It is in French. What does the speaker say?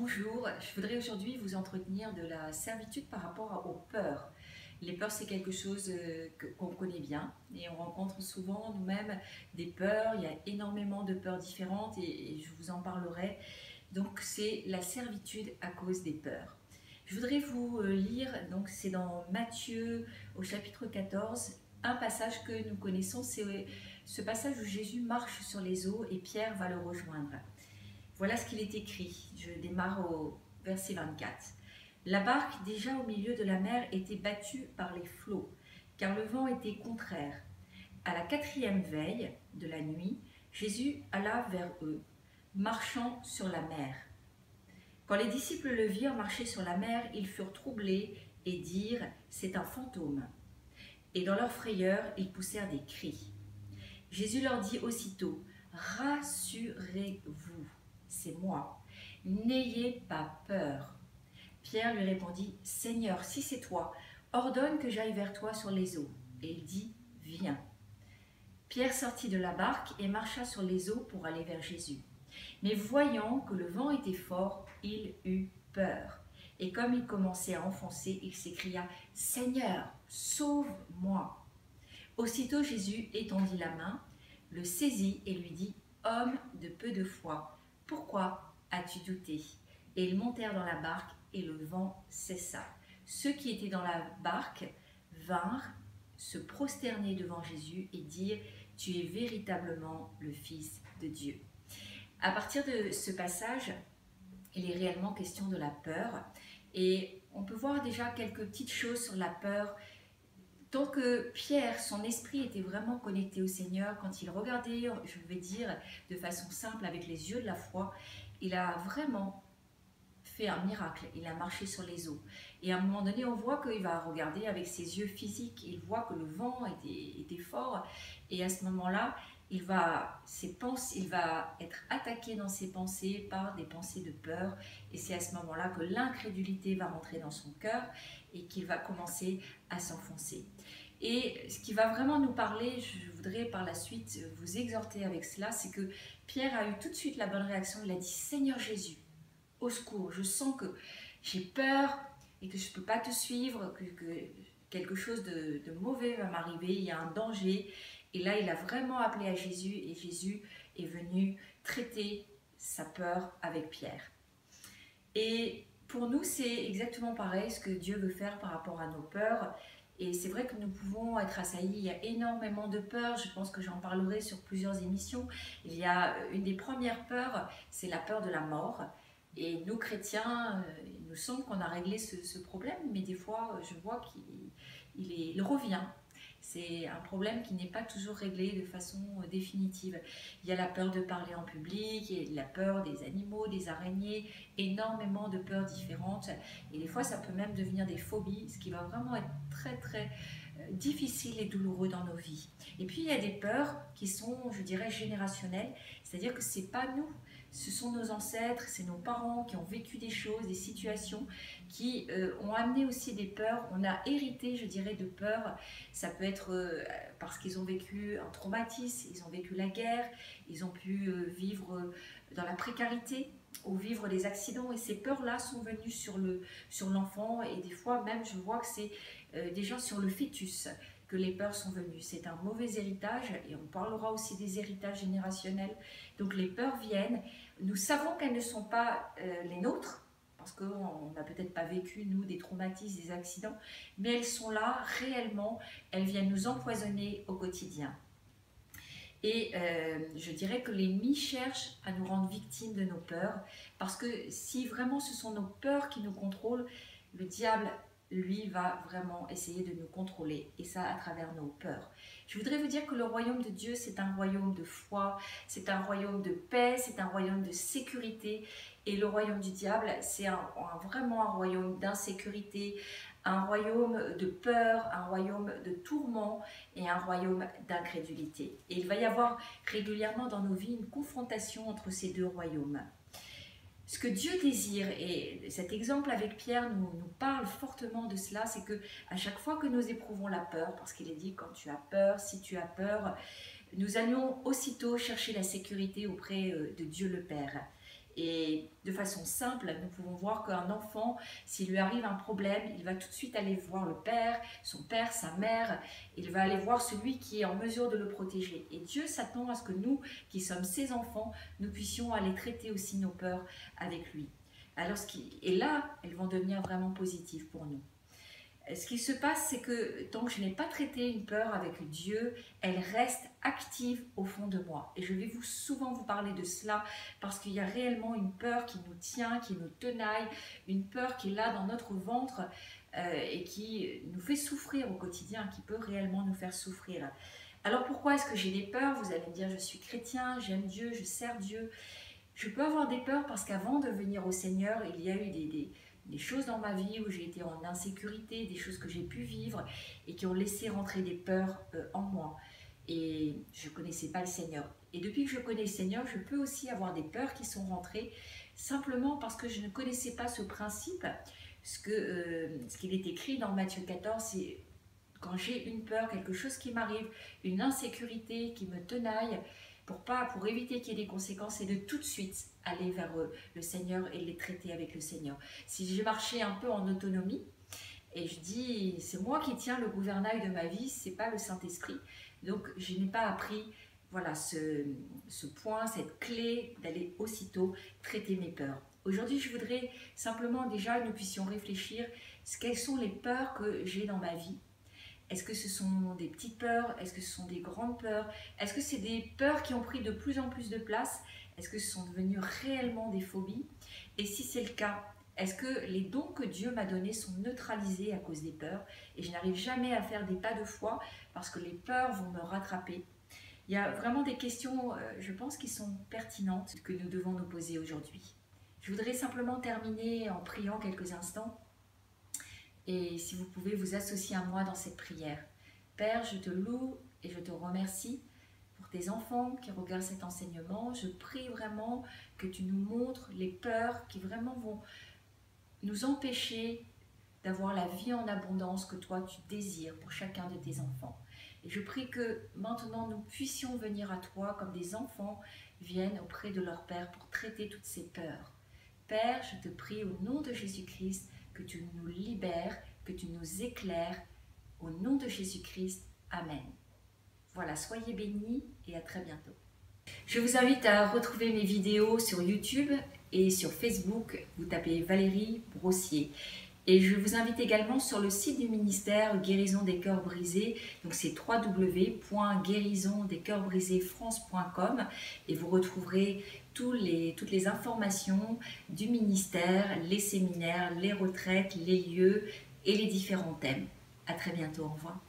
Bonjour, je voudrais aujourd'hui vous entretenir de la servitude par rapport aux peurs. Les peurs, c'est quelque chose qu'on connaît bien et on rencontre souvent nous-mêmes des peurs. Il y a énormément de peurs différentes et je vous en parlerai. Donc, c'est la servitude à cause des peurs. Je voudrais vous lire, donc c'est dans Matthieu au chapitre 14, un passage que nous connaissons. C'est ce passage où Jésus marche sur les eaux et Pierre va le rejoindre. Voilà ce qu'il est écrit. Je démarre au verset 24. La barque, déjà au milieu de la mer, était battue par les flots, car le vent était contraire. À la 4e veille de la nuit, Jésus alla vers eux, marchant sur la mer. Quand les disciples le virent marcher sur la mer, ils furent troublés et dirent « C'est un fantôme ». Et dans leur frayeur, ils poussèrent des cris. Jésus leur dit aussitôt « Rassurez-vous, c'est moi, n'ayez pas peur. » Pierre lui répondit « Seigneur, si c'est toi, ordonne que j'aille vers toi sur les eaux. » Et il dit « Viens. » Pierre sortit de la barque et marcha sur les eaux pour aller vers Jésus. Mais voyant que le vent était fort, il eut peur. Et comme il commençait à enfoncer, il s'écria « Seigneur, sauve-moi » Aussitôt Jésus étendit la main, le saisit et lui dit « Homme de peu de foi, pourquoi as-tu douté ?» Et ils montèrent dans la barque et le vent cessa. Ceux qui étaient dans la barque vinrent se prosterner devant Jésus et dire « Tu es véritablement le Fils de Dieu ». À partir de ce passage, il est réellement question de la peur. Et on peut voir déjà quelques petites choses sur la peur. Tant que Pierre, son esprit était vraiment connecté au Seigneur, quand il regardait, je vais dire de façon simple, avec les yeux de la foi, il a vraiment fait un miracle. Il a marché sur les eaux. Et à un moment donné, on voit qu'il va regarder avec ses yeux physiques. Il voit que le vent était fort. Et à ce moment-là, il va être attaqué dans ses pensées par des pensées de peur. Et c'est à ce moment-là que l'incrédulité va rentrer dans son cœur et qu'il va commencer à s'enfoncer. Et ce qui va vraiment nous parler, je voudrais par la suite vous exhorter avec cela, c'est que Pierre a eu tout de suite la bonne réaction. Il a dit « Seigneur Jésus, au secours, je sens que j'ai peur et que je ne peux pas te suivre, que quelque chose de mauvais va m'arriver, il y a un danger. » Et là, il a vraiment appelé à Jésus et Jésus est venu traiter sa peur avec Pierre. Et pour nous, c'est exactement pareil ce que Dieu veut faire par rapport à nos peurs. Et c'est vrai que nous pouvons être assaillis, il y a énormément de peurs, je pense que j'en parlerai sur plusieurs émissions. Il y a une des premières peurs, c'est la peur de la mort. Et nous, chrétiens, il nous semble qu'on a réglé ce problème, mais des fois, je vois qu'il revient. C'est un problème qui n'est pas toujours réglé de façon définitive. Il y a la peur de parler en public, il y a la peur des animaux, des araignées, énormément de peurs différentes. Et des fois, ça peut même devenir des phobies, ce qui va vraiment être très, très difficile et douloureux dans nos vies. Et puis, il y a des peurs qui sont, je dirais, générationnelles, c'est-à-dire que ce n'est pas nous. Ce sont nos ancêtres, c'est nos parents qui ont vécu des choses, des situations qui ont amené aussi des peurs. On a hérité, je dirais, de peurs. Ça peut être parce qu'ils ont vécu un traumatisme, ils ont vécu la guerre, ils ont pu vivre dans la précarité ou vivre des accidents. Et ces peurs-là sont venues sur l'enfant et des fois même, je vois que c'est déjà sur le fœtus que les peurs sont venues. C'est un mauvais héritage et on parlera aussi des héritages générationnels. Donc les peurs viennent. Nous savons qu'elles ne sont pas les nôtres parce qu'on n'a peut-être pas vécu, nous, des traumatismes, des accidents, mais elles sont là réellement, elles viennent nous empoisonner au quotidien. Et je dirais que l'ennemi cherche à nous rendre victimes de nos peurs parce que si vraiment ce sont nos peurs qui nous contrôlent, le diable lui va vraiment essayer de nous contrôler, et ça à travers nos peurs. Je voudrais vous dire que le royaume de Dieu, c'est un royaume de foi, c'est un royaume de paix, c'est un royaume de sécurité, et le royaume du diable, c'est vraiment un royaume d'insécurité, un royaume de peur, un royaume de tourment et un royaume d'incrédulité. Et il va y avoir régulièrement dans nos vies une confrontation entre ces deux royaumes. Ce que Dieu désire, et cet exemple avec Pierre nous parle fortement de cela, c'est que à chaque fois que nous éprouvons la peur, parce qu'il est dit quand tu as peur, si tu as peur, nous allions aussitôt chercher la sécurité auprès de Dieu le Père. Et de façon simple, nous pouvons voir qu'un enfant, s'il lui arrive un problème, il va tout de suite aller voir le père, son père, sa mère. Il va aller voir celui qui est en mesure de le protéger. Et Dieu s'attend à ce que nous, qui sommes ses enfants, nous puissions aller traiter aussi nos peurs avec lui. Et là, elles vont devenir vraiment positives pour nous. Ce qui se passe, c'est que tant que je n'ai pas traité une peur avec Dieu, elle reste active au fond de moi. Et je vais souvent vous parler de cela parce qu'il y a réellement une peur qui nous tient, qui nous tenaille, une peur qui est là dans notre ventre et qui nous fait souffrir au quotidien, qui peut réellement nous faire souffrir. Alors pourquoi est-ce que j'ai des peurs? Vous allez me dire, je suis chrétien, j'aime Dieu, je sers Dieu. Je peux avoir des peurs parce qu'avant de venir au Seigneur, il y a eu des choses dans ma vie où j'ai été en insécurité, des choses que j'ai pu vivre et qui ont laissé rentrer des peurs en moi. Et je ne connaissais pas le Seigneur. Et depuis que je connais le Seigneur, je peux aussi avoir des peurs qui sont rentrées simplement parce que je ne connaissais pas ce principe. Ce qu'il est écrit dans Matthieu 14, c'est quand j'ai une peur, quelque chose qui m'arrive, une insécurité qui me tenaille, pour éviter qu'il y ait des conséquences, c'est de tout de suite aller vers le Seigneur et les traiter avec le Seigneur. Si j'ai marché un peu en autonomie, et je dis, c'est moi qui tiens le gouvernail de ma vie, c'est pas le Saint-Esprit. Donc, je n'ai pas appris, voilà, ce point, cette clé d'aller aussitôt traiter mes peurs. Aujourd'hui, je voudrais simplement déjà que nous puissions réfléchir quelles sont les peurs que j'ai dans ma vie. Est-ce que ce sont des petites peurs? Est-ce que ce sont des grandes peurs? Est-ce que c'est des peurs qui ont pris de plus en plus de place? Est-ce que ce sont devenus réellement des phobies? Et si c'est le cas, est-ce que les dons que Dieu m'a donnés sont neutralisés à cause des peurs? Et je n'arrive jamais à faire des pas de foi parce que les peurs vont me rattraper. Il y a vraiment des questions, je pense, qui sont pertinentes que nous devons nous poser aujourd'hui. Je voudrais simplement terminer en priant quelques instants. Et si vous pouvez vous associer à moi dans cette prière. Père, je te loue et je te remercie pour tes enfants qui regardent cet enseignement. Je prie vraiment que tu nous montres les peurs qui vraiment vont nous empêcher d'avoir la vie en abondance que toi tu désires pour chacun de tes enfants. Et je prie que maintenant nous puissions venir à toi comme des enfants viennent auprès de leur Père pour traiter toutes ces peurs. Père, je te prie au nom de Jésus-Christ que tu nous libères, que tu nous éclaires. Au nom de Jésus-Christ, Amen. Voilà, soyez bénis et à très bientôt. Je vous invite à retrouver mes vidéos sur YouTube et sur Facebook. Vous tapez Valérie Brossier. Et je vous invite également sur le site du ministère Guérison des Cœurs Brisés. Donc c'est www.guérisondescœursbrisésfrance.com et vous retrouverez toutes les informations du ministère, les séminaires, les retraites, les lieux et les différents thèmes. À très bientôt, au revoir.